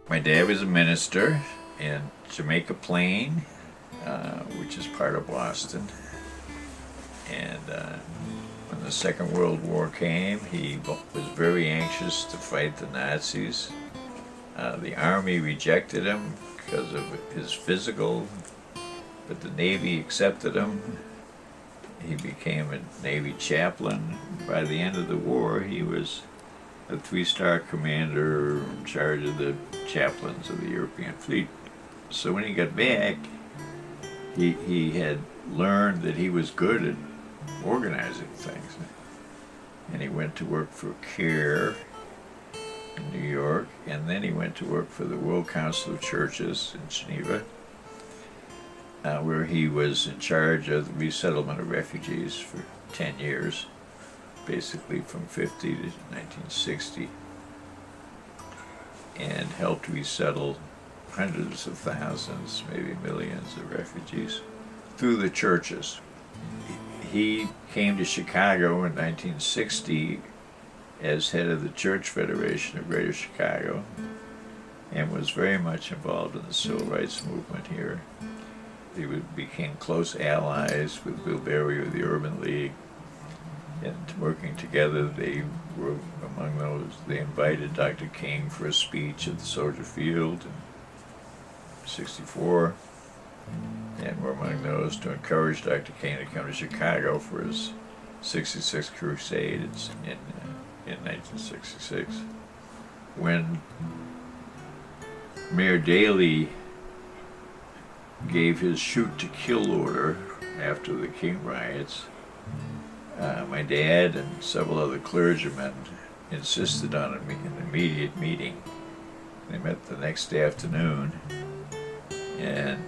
My dad was a minister in Jamaica Plain, which is part of Boston. And when the Second World War came, he was very anxious to fight the Nazis. The Army rejected him because of his physical, but the Navy accepted him. He became a Navy chaplain. By the end of the war, he was a 3-star commander in charge of the chaplains of the European fleet. So when he got back, he had learned that he was good at organizing things. And he went to work for CARE in New York, and then he went to work for the World Council of Churches in Geneva, where he was in charge of the resettlement of refugees for 10 years, basically from 50 to 1960, and helped resettle hundreds of thousands, maybe millions of refugees through the churches. He came to Chicago in 1960 as head of the Church Federation of Greater Chicago and was very much involved in the civil rights movement here. They became close allies with Bill Berry of the Urban League, and working together they were among those. They invited Dr. King for a speech at the Soldier Field in '64, and were among those to encourage Dr. King to come to Chicago for his '66 crusade in 1966. When Mayor Daley gave his shoot-to-kill order after the King riots, my dad and several other clergymen insisted on an immediate meeting. They met the next afternoon, and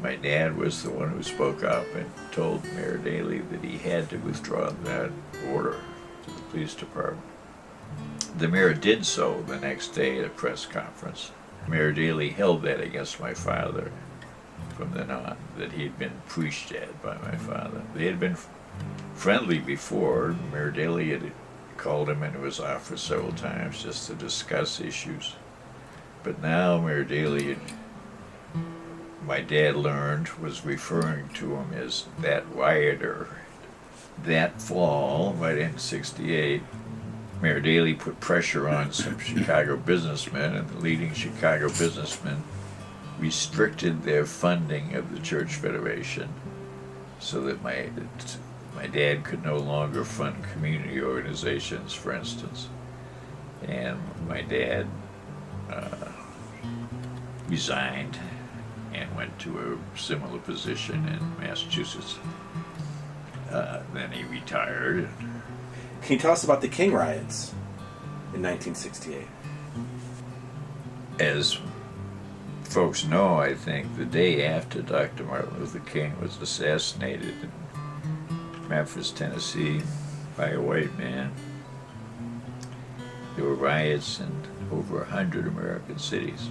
my dad was the one who spoke up and told Mayor Daley that he had to withdraw that order to the police department. The mayor did so the next day at a press conference. Mayor Daley held that against my father from then on, that he had been preached at by my father. They had been friendly before. Mayor Daley had called him into his office several times just to discuss issues. But now Mayor Daley had, my dad learned, was referring to him as that rioter. That fall, right in '68, Mayor Daley put pressure on some Chicago businessmen, and the leading Chicago businessmen restricted their funding of the Church Federation so that my dad could no longer fund community organizations, for instance. And my dad resigned and went to a similar position in Massachusetts. Then he retired. Can you tell us about the King riots in 1968? As folks know, I think, the day after Dr. Martin Luther King was assassinated in Memphis, Tennessee, by a white man, there were riots in over 100 American cities.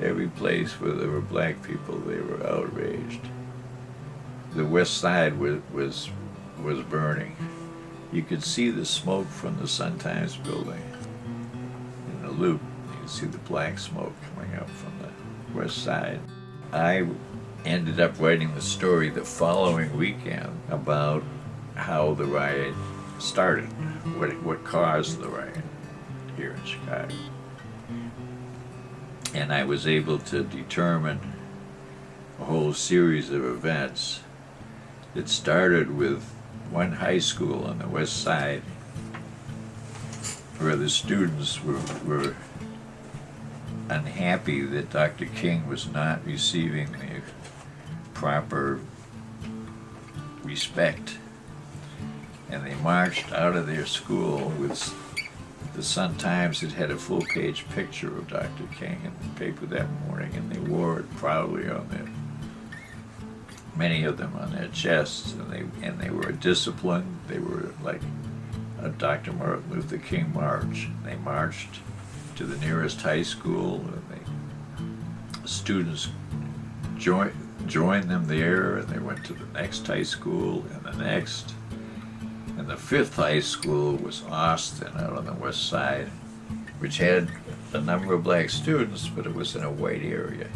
Every place where there were black people, they were outraged. The West Side was burning. You could see the smoke from the Sun-Times building in the Loop. You could see the black smoke coming up from the West Side. I ended up writing the story the following weekend about how the riot started, what caused the riot here in Chicago. And I was able to determine a whole series of events that started with one high school on the West Side where the students were unhappy that Dr. King was not receiving the proper respect, and they marched out of their school with the Sun-Times had a full-page picture of Dr. King in the paper that morning, and they wore it proudly on their, many of them on their chests, and they were disciplined. They were like a Dr. Martin Luther King march. They marched to the nearest high school, and the students joined them there, and they went to the next high school and the next. And the fifth high school was Austin, out on the West Side, which had a number of black students, but it was in a white area.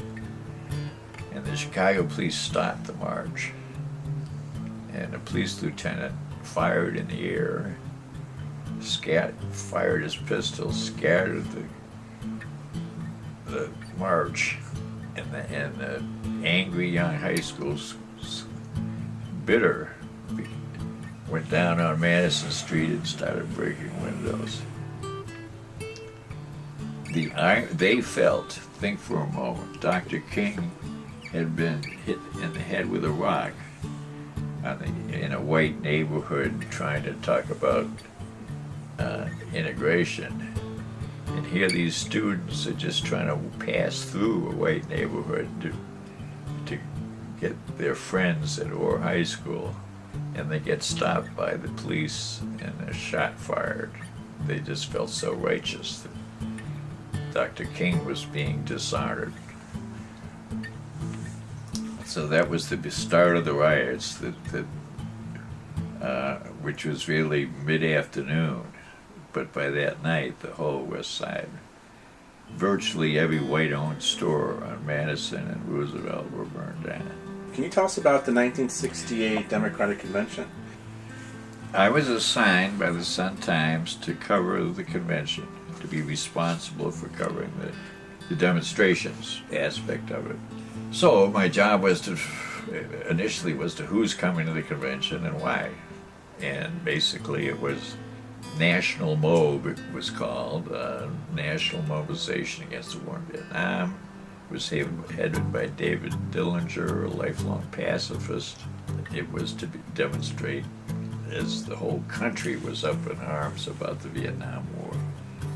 And the Chicago police stopped the march. And the police lieutenant fired in the air, fired his pistol, scattered the march, and the angry young high school bitter went down on Madison Street and started breaking windows. They felt, think for a moment, Dr. King had been hit in the head with a rock in a white neighborhood trying to talk about integration. And here these students are just trying to pass through a white neighborhood to get their friends at Orr High School, and they get stopped by the police and a shot fired. They just felt so righteous that Dr. King was being dishonored. So that was the start of the riots, which was really mid-afternoon. But by that night, the whole West Side, virtually every white-owned store on Madison and Roosevelt were burned down. Can you tell us about the 1968 Democratic Convention? I was assigned by the Sun-Times to cover the convention, to be responsible for covering the demonstrations aspect of it. So my job was initially who's coming to the convention and why. And basically it was National MOB, it was called, National Mobilization Against the War in Vietnam. It was headed by David Dillinger, a lifelong pacifist. It was to demonstrate as the whole country was up in arms about the Vietnam War.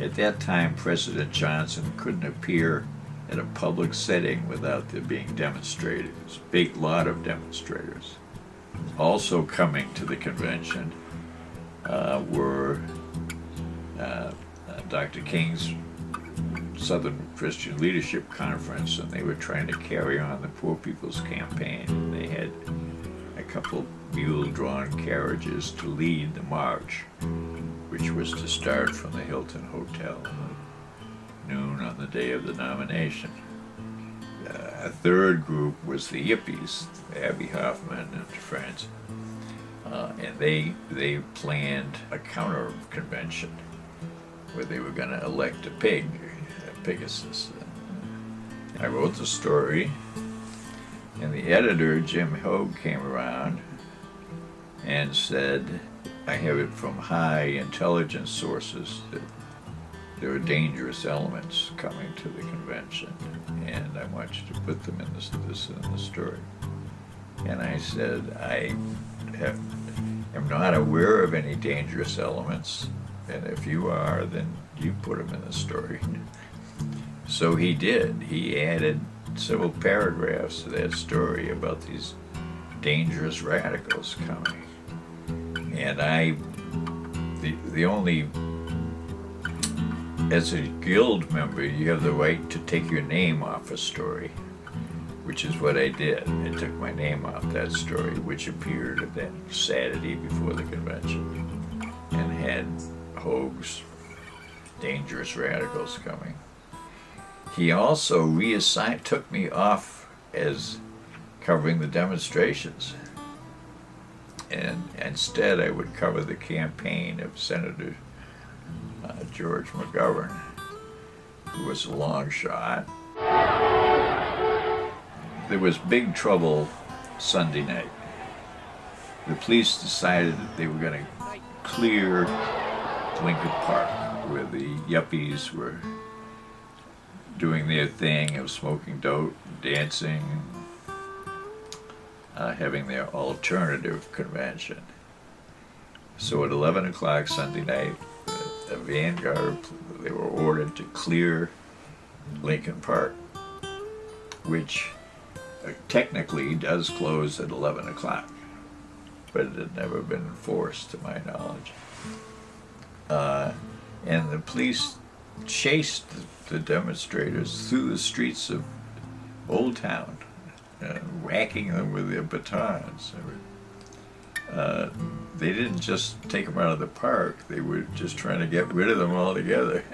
At that time, President Johnson couldn't appear at a public setting without there being demonstrators. It was a big lot of demonstrators. Also coming to the convention were Dr. King's Southern Christian Leadership Conference, and they were trying to carry on the Poor People's Campaign. They had a couple mule-drawn carriages to lead the march, which was to start from the Hilton Hotel at noon on the day of the nomination. A third group was the Yippies, Abbie Hoffman and friends, and they planned a counter convention where they were going to elect a Pegasus. I wrote the story, and the editor, Jim Hogue, came around and said, I have it from high intelligence sources that there are dangerous elements coming to the convention, and I want you to put them in the story. And I said, I am not aware of any dangerous elements, and if you are, then you put them in the story. So he did. He added several paragraphs to that story about these dangerous radicals coming. And the only, as a guild member, you have the right to take your name off a story, which is what I did. I took my name off that story, which appeared that Saturday before the convention, and had Hogue's dangerous radicals coming. He also took me off as covering the demonstrations, and instead I would cover the campaign of Senator George McGovern, who was a long shot. There was big trouble Sunday night. The police decided that they were going to clear Lincoln Park, where the yuppies were doing their thing of smoking dope, dancing, having their alternative convention. So at 11 o'clock Sunday night, the vanguard, they were ordered to clear Lincoln Park, which technically does close at 11 o'clock, but it had never been enforced to my knowledge. And the police chased the demonstrators through the streets of Old Town, whacking them with their batons. They didn't just take them out of the park, they were just trying to get rid of them altogether.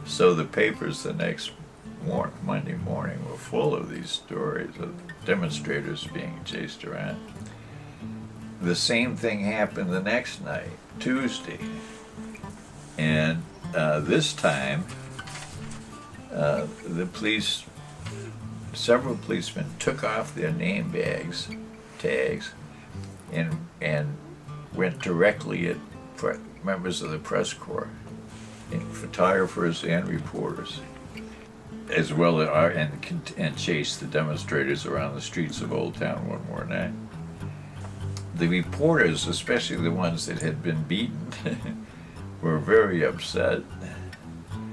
So the papers the next Monday morning were full of these stories of demonstrators being chased around. The same thing happened the next night, Tuesday. And this time, the police, several policemen took off their name tags, and went directly at members of the press corps, and photographers and reporters, as well as and chased the demonstrators around the streets of Old Town one more night. The reporters, especially the ones that had been beaten, were very upset.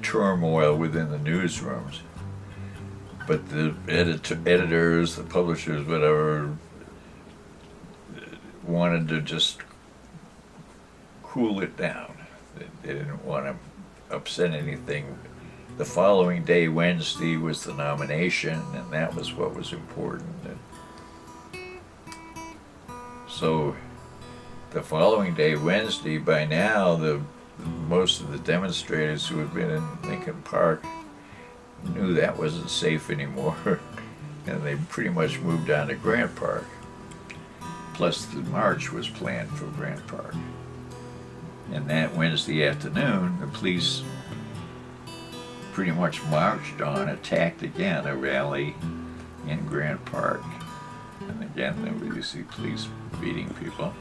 Turmoil within the newsrooms. But the editors, the publishers, whatever, wanted to just cool it down. They didn't want to upset anything. The following day, Wednesday, was the nomination, and that was what was important. So the following day, Wednesday, by now, most of the demonstrators who had been in Lincoln Park knew that wasn't safe anymore, and they pretty much moved on to Grant Park. Plus, the march was planned for Grant Park. And that Wednesday afternoon, the police pretty much marched on, attacked again a rally in Grant Park. And again, there you see police beating people.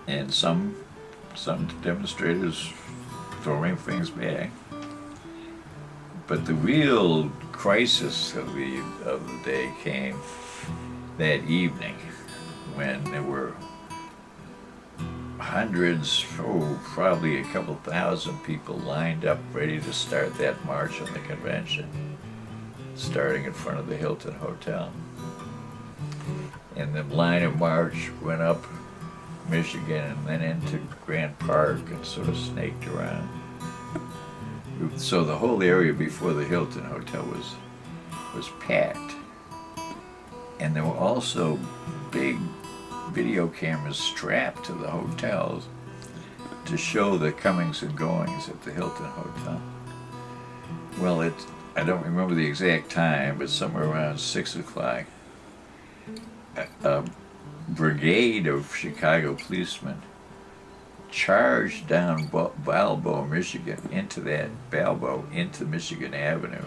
And some demonstrators throwing things back. But the real crisis of the day came that evening, when there were hundreds, probably a couple thousand people lined up ready to start that march on the convention, starting in front of the Hilton Hotel. And the line of march went up Michigan and then into Grant Park and sort of snaked around. So the whole area before the Hilton Hotel was packed. And there were also big video cameras strapped to the hotels to show the comings and goings at the Hilton Hotel. Well, I don't remember the exact time, but somewhere around 6 o'clock, a brigade of Chicago policemen charged down Balboa, Michigan, into Michigan Avenue,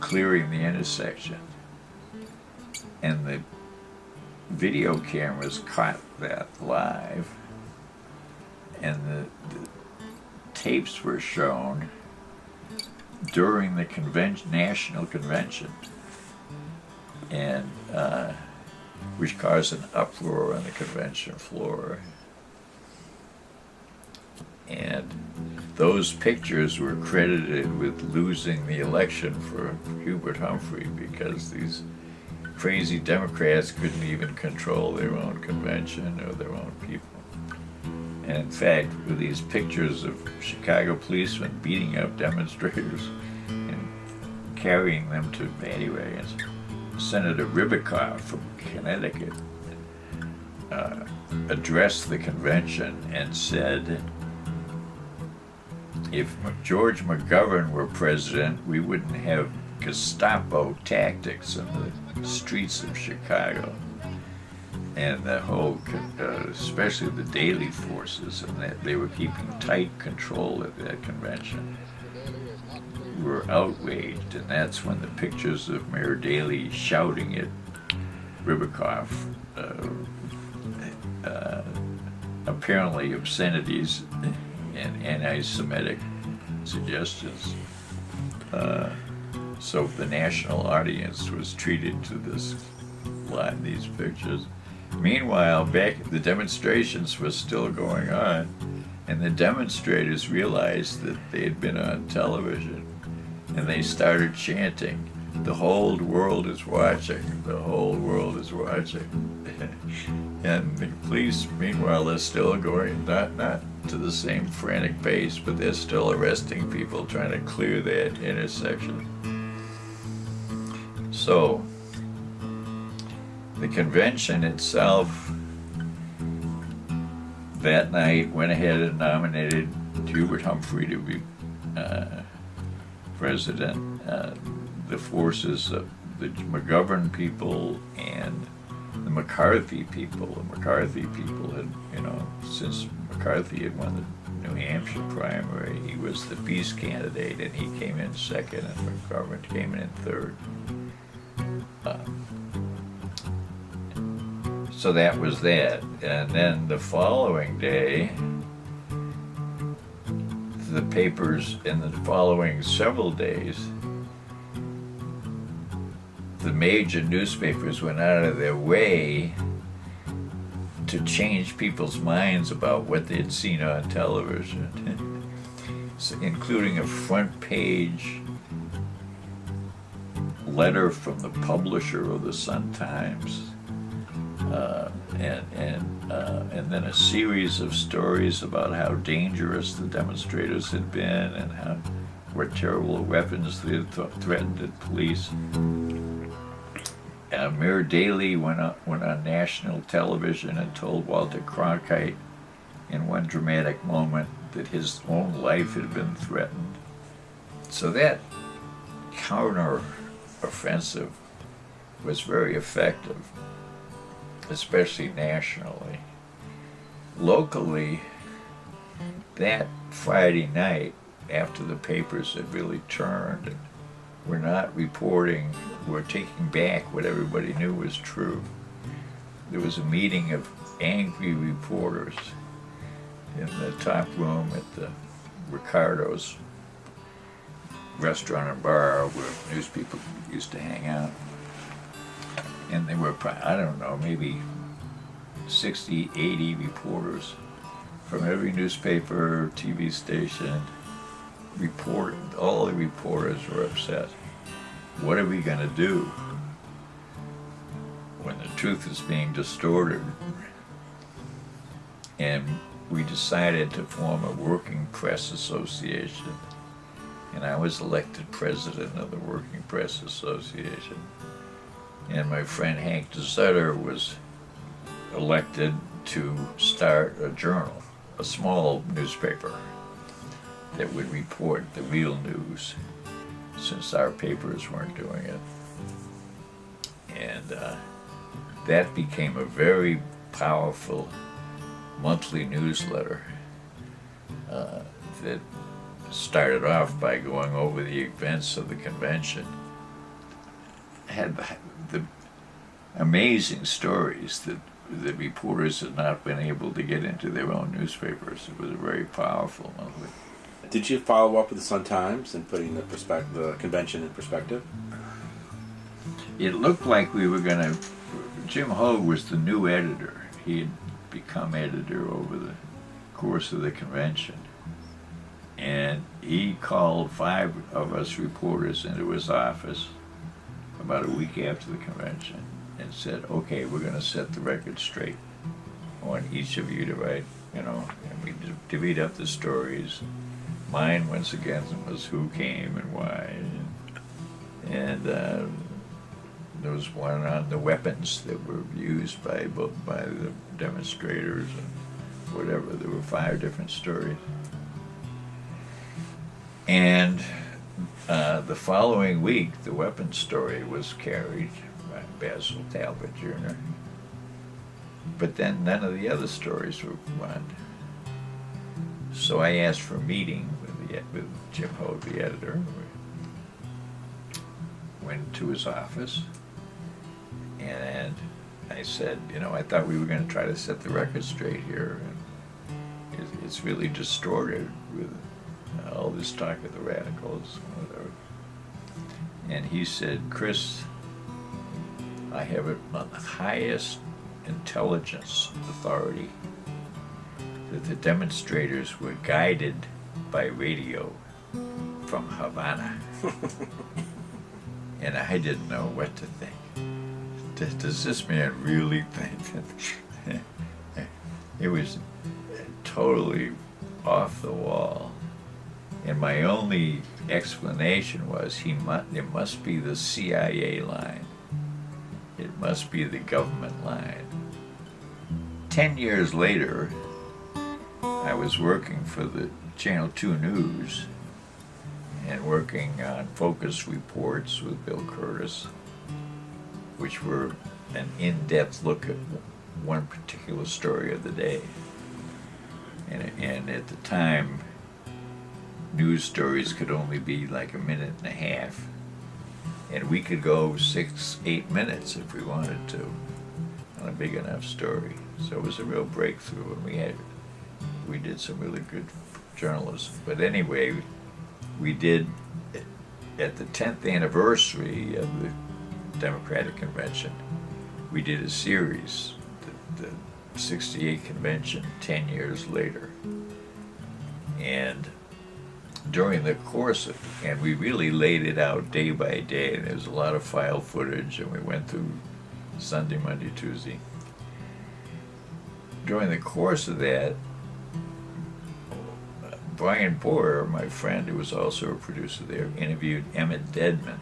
clearing the intersection. And the video cameras caught that live, and the tapes were shown during the national convention, and which caused an uproar on the convention floor. And those pictures were credited with losing the election for Hubert Humphrey, because these crazy Democrats couldn't even control their own convention or their own people. And in fact, with these pictures of Chicago policemen beating up demonstrators and carrying them to paddy wagons, Senator Ribicoff from Connecticut addressed the convention and said, if George McGovern were president, we wouldn't have Gestapo tactics in the streets of Chicago. And the whole, especially the Daley forces, and that they were keeping tight control at that convention, were outraged. And that's when the pictures of Mayor Daley shouting at Ribicoff apparently obscenities and anti-Semitic suggestions. So the national audience was treated to these pictures. Meanwhile, the demonstrations were still going on, and the demonstrators realized that they had been on television, and they started chanting, "The whole world is watching, the whole world is watching." And the police, meanwhile, are still going, not to the same frantic pace, but they're still arresting people, trying to clear that intersection. So, the convention itself that night went ahead and nominated Hubert Humphrey to president, the forces of the McGovern people and the McCarthy people. The McCarthy people had, since McCarthy had won the New Hampshire primary, he was the peace candidate, and he came in second, and McGovern came in third. So that was that. And then the following day, the papers in the following several days, the major newspapers went out of their way to change people's minds about what they'd seen on television, so including a front page letter from the publisher of the Sun-Times, and then a series of stories about how dangerous the demonstrators had been and what terrible weapons they had threatened the police. Mayor Daley went on national television and told Walter Cronkite in one dramatic moment that his own life had been threatened. So that counter-offensive was very effective, especially nationally. Locally, that Friday night, after the papers had really turned and were not reporting, were taking back what everybody knew was true, there was a meeting of angry reporters in the top room at the Ricardo's restaurant and bar where news people used to hang out. And there were, I don't know, maybe 60, 80 reporters from every newspaper, TV station. All the reporters were upset. What are we going to do when the truth is being distorted? And we decided to form a working press association. And I was elected president of the Working Press Association. And my friend Hank DeSutter was elected to start a journal, a small newspaper that would report the real news, since our papers weren't doing it. And that became a very powerful monthly newsletter that started off by going over the events of the convention. Had the amazing stories that the reporters had not been able to get into their own newspapers. It was a very powerful monthly. Did you follow up with the Sun-Times and putting the convention in perspective? It looked like we were going to... Jim Hogue was the new editor. He had become editor over the course of the convention. And he called 5 of us reporters into his office about a week after the convention and said, okay, we're going to set the record straight. I want each of you to write, and we divvied up the stories. Mine, once again, was who came and why. And there was one on the weapons that were used by the demonstrators and whatever. There were 5 different stories. And the following week, the weapons story was carried by Basil Talbot Jr. But then none of the other stories were run. So I asked for a meeting with Jim Hogue, the editor. We went to his office, and I said, I thought we were going to try to set the record straight here. And it's really distorted with all this talk of the radicals, whatever. And he said, Chris, I have it on the highest intelligence authority that the demonstrators were guided by radio from Havana. And I didn't know what to think. Does this man really think that? It was totally off the wall. And my only explanation was it must be the CIA line. It must be the government line. 10 years later, I was working for the Channel 2 News, and working on focus reports with Bill Curtis, which were an in-depth look at one particular story of the day. And at the time, news stories could only be like a minute and a half. And we could go 6-8 minutes if we wanted to on a big enough story. So it was a real breakthrough, and we did some really good journalism. But anyway, we did, at the 10th anniversary of the Democratic Convention, we did a series, the 68 convention 10 years later. And during the course and we really laid it out day by day, and there was a lot of file footage, and we went through Sunday, Monday, Tuesday. During the course of that, Brian Boyer, my friend, who was also a producer there, interviewed Emmett Deadman,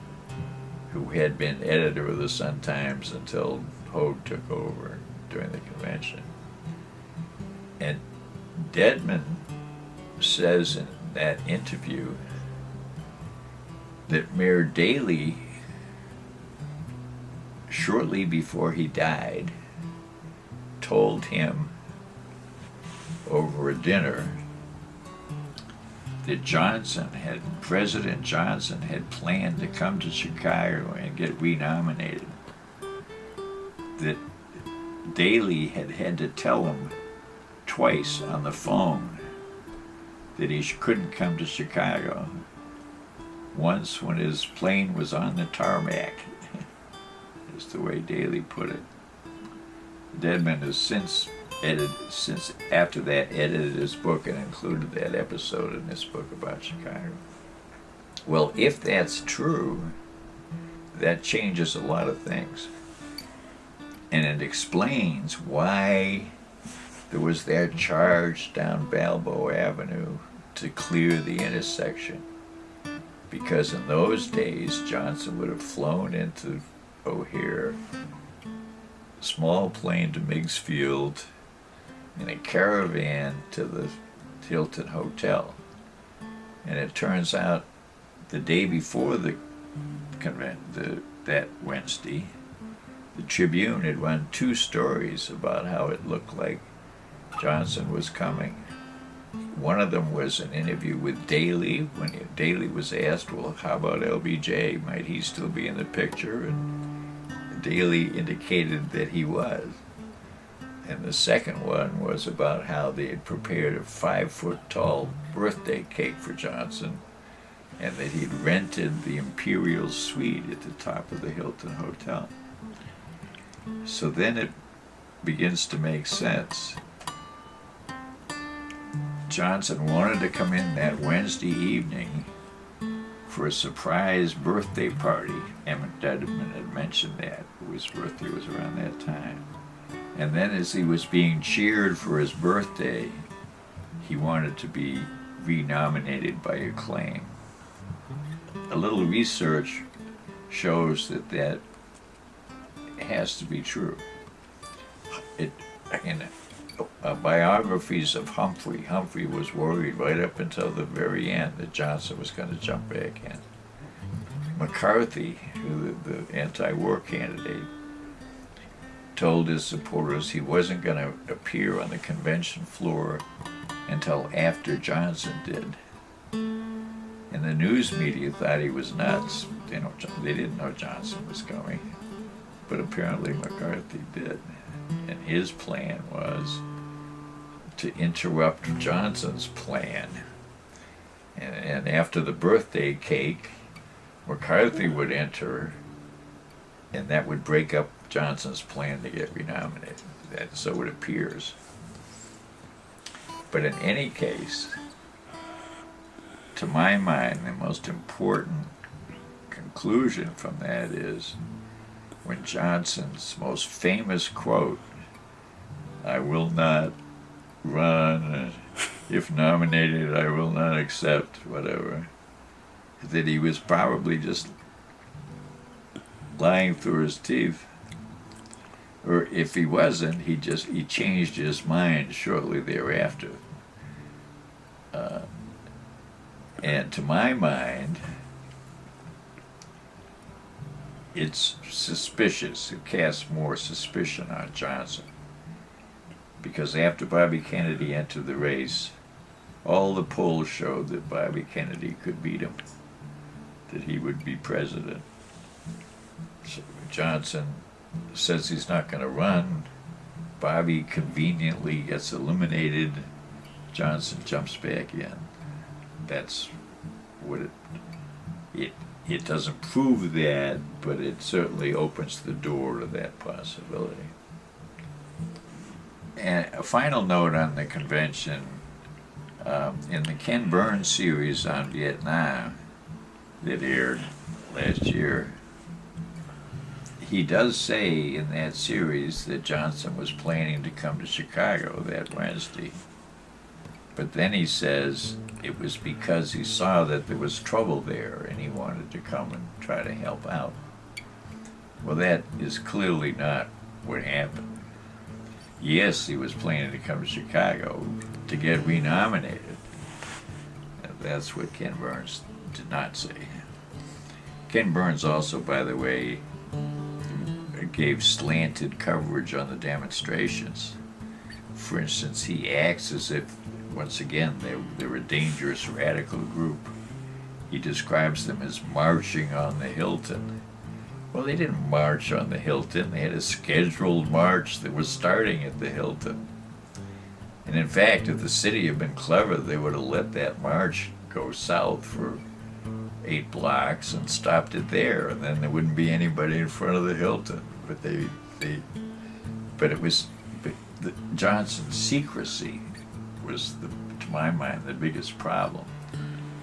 who had been editor of the Sun-Times until Hogue took over during the convention. And Deadman says in that interview that Mayor Daley, shortly before he died, told him over a dinner that President Johnson had planned to come to Chicago and get renominated. That Daley had to tell him twice on the phone that he couldn't come to Chicago. Once when his plane was on the tarmac, is the way Daley put it. Deadman has since after that edited his book and included that episode in his book about Chicago. Well, if that's true, that changes a lot of things. And it explains why there was that charge down Balboa Avenue to clear the intersection. Because in those days, Johnson would have flown into O'Hare, small plane to Meigs Field, in a caravan to the Hilton Hotel. And it turns out the day before the that Wednesday, the Tribune had run 2 stories about how it looked like Johnson was coming. One of them was an interview with Daley, when Daley was asked, well, how about LBJ? Might he still be in the picture? And Daley indicated that he was. And the second one was about how they had prepared a 5-foot-tall birthday cake for Johnson, and that he'd rented the Imperial Suite at the top of the Hilton Hotel. So then it begins to make sense. Johnson wanted to come in that Wednesday evening for a surprise birthday party. Emmett Deadman had mentioned that. His birthday was around that time. And then as he was being cheered for his birthday, he wanted to be renominated by acclaim. A little research shows that has to be true. In biographies of Humphrey was worried right up until the very end that Johnson was going to jump back in. McCarthy, the anti-war candidate, told his supporters he wasn't going to appear on the convention floor until after Johnson did. And the news media thought he was nuts. They didn't know Johnson was coming, but apparently McCarthy did. And his plan was to interrupt Johnson's plan. And after the birthday cake, McCarthy would enter, and that would break up Johnson's plan to get renominated. So it appears. But in any case, to my mind, the most important conclusion from that is when Johnson's most famous quote, "I will not run, if nominated I will not accept," whatever, that he was probably just lying through his teeth. Or if he wasn't, he changed his mind shortly thereafter. And to my mind, it's suspicious. It casts more suspicion on Johnson. Because after Bobby Kennedy entered the race, all the polls showed that Bobby Kennedy could beat him, that he would be president. So Johnson says he's not going to run. Bobby conveniently gets eliminated. Johnson jumps back in. That's what it doesn't prove that, but it certainly opens the door to that possibility. And a final note on the convention, in the Ken Burns series on Vietnam that aired last year, he does say in that series that Johnson was planning to come to Chicago that Wednesday. But then he says it was because he saw that there was trouble there and he wanted to come and try to help out. Well, that is clearly not what happened. Yes, he was planning to come to Chicago to get renominated. That's what Ken Burns did not say. Ken Burns also, by the way, gave slanted coverage on the demonstrations. For instance, he acts as if, once again, they're a dangerous radical group. He describes them as marching on the Hilton. Well, they didn't march on the Hilton. They had a scheduled march that was starting at the Hilton. And in fact, if the city had been clever, they would have let that march go south for 8 blocks and stopped it there, and then there wouldn't be anybody in front of the Hilton. But Johnson's secrecy was, to my mind, the biggest problem.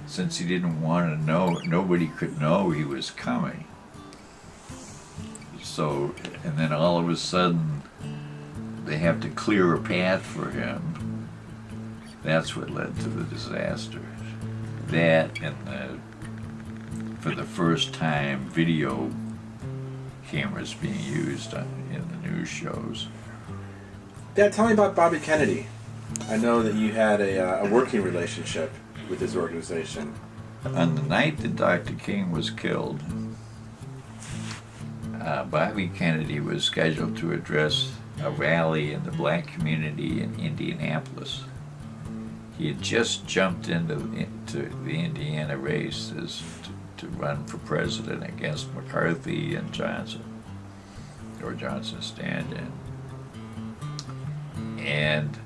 Since he didn't want to know, nobody could know he was coming. So, and then all of a sudden, they have to clear a path for him. That's what led to the disaster. That and for the first time, video cameras being used in the news shows. Dad, tell me about Bobby Kennedy. I know that you had a working relationship with his organization. On the night that Dr. King was killed, Bobby Kennedy was scheduled to address a rally in the black community in Indianapolis. He had just jumped into the Indiana race to run for president against McCarthy and Johnson, or Johnson's stand-in. And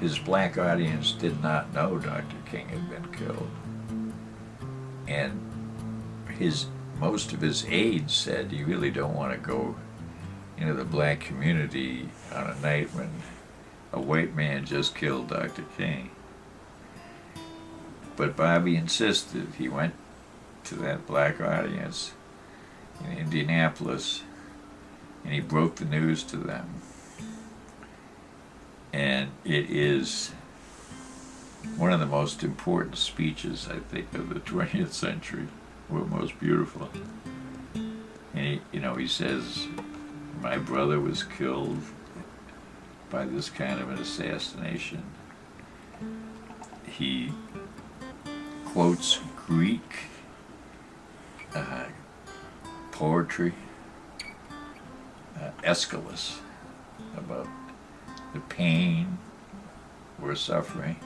his black audience did not know Dr. King had been killed. And most of his aides said, you really don't want to go into the black community on a night when a white man just killed Dr. King. But Bobby insisted. He went to that black audience in Indianapolis and he broke the news to them. And it is one of the most important speeches, I think, of the 20th century, or most beautiful. And he says, my brother was killed by this kind of an assassination. He quotes Greek poetry, Aeschylus, about the pain we're suffering.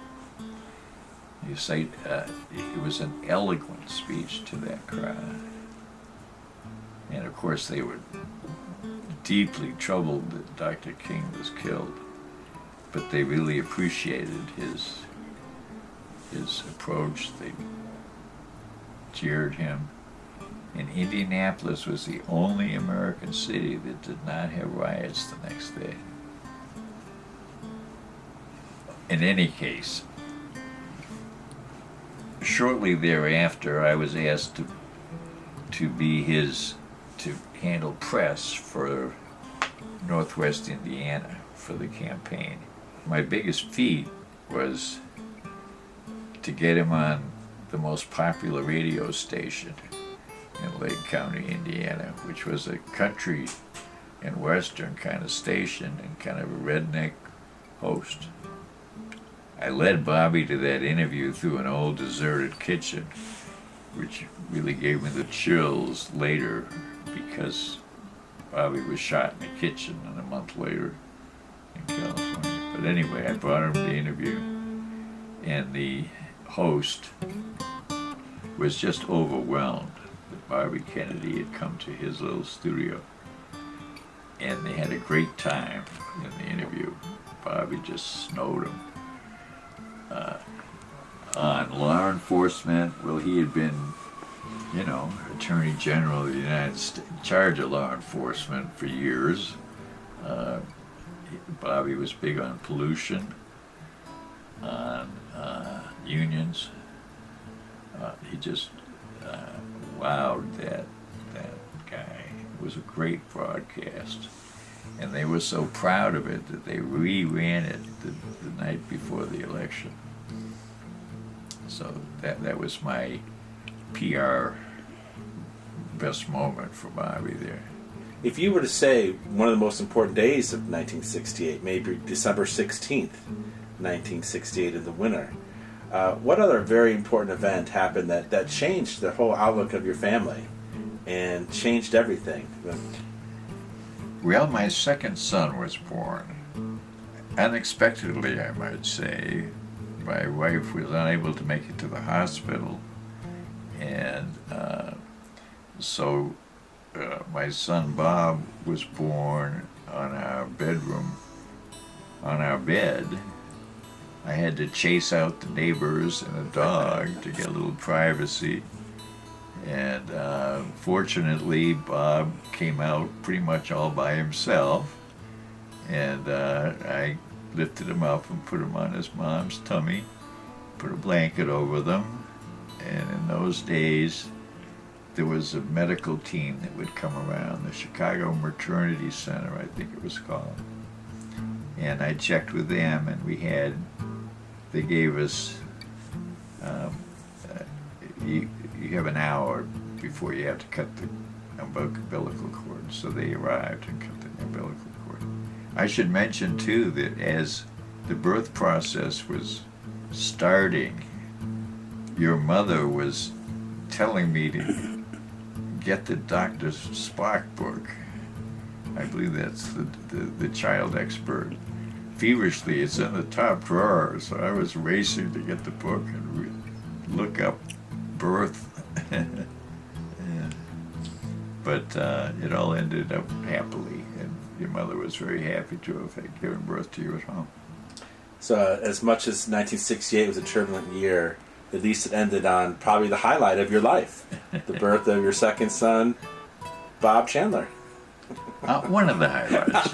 You say it was an eloquent speech to that crowd. And of course they were deeply troubled that Dr. King was killed, but they really appreciated his approach. They jeered him. And Indianapolis was the only American city that did not have riots the next day. In any case, shortly thereafter, I was asked to handle press for Northwest Indiana for the campaign. My biggest feat was to get him on the most popular radio station in Lake County, Indiana, which was a country and western kind of station and kind of a redneck host. I led Bobby to that interview through an old deserted kitchen, which really gave me the chills later because Bobby was shot in the kitchen and a month later in California. But anyway, I brought him to the interview, and the host was just overwhelmed that Bobby Kennedy had come to his little studio. And they had a great time in the interview. Bobby just snowed him. On law enforcement, well, he had been, Attorney General of the United States, in charge of law enforcement for years. Bobby was big on pollution, on unions. He just wowed that guy. It was a great broadcast, and they were so proud of it that they reran it the night before the election. So that was my PR best moment for Bobby there. If you were to say one of the most important days of 1968, maybe December 16th, 1968 in the winter, what other very important event happened that changed the whole outlook of your family and changed everything? Well, my second son was born. Unexpectedly, I might say. My wife was unable to make it to the hospital, and so my son Bob was born on our bed. I had to chase out the neighbors and a dog to get a little privacy, and fortunately Bob came out pretty much all by himself, and I lifted him up and put him on his mom's tummy, put a blanket over them, and in those days there was a medical team that would come around, the Chicago Maternity Center, I think it was called, and I checked with them, and they gave us, you have an hour before you have to cut the umbilical cord, so they arrived and cut the umbilical cord. I should mention too that as the birth process was starting, your mother was telling me to get the Dr. Spock book. I believe that's the child expert. Feverishly, it's in the top drawer, so I was racing to get the book and look up birth. But it all ended up happily, and your mother was very happy to have given birth to you at home. So as much as 1968 was a turbulent year, at least it ended on probably the highlight of your life, the birth of your second son, Bob Chandler. One of the highlights.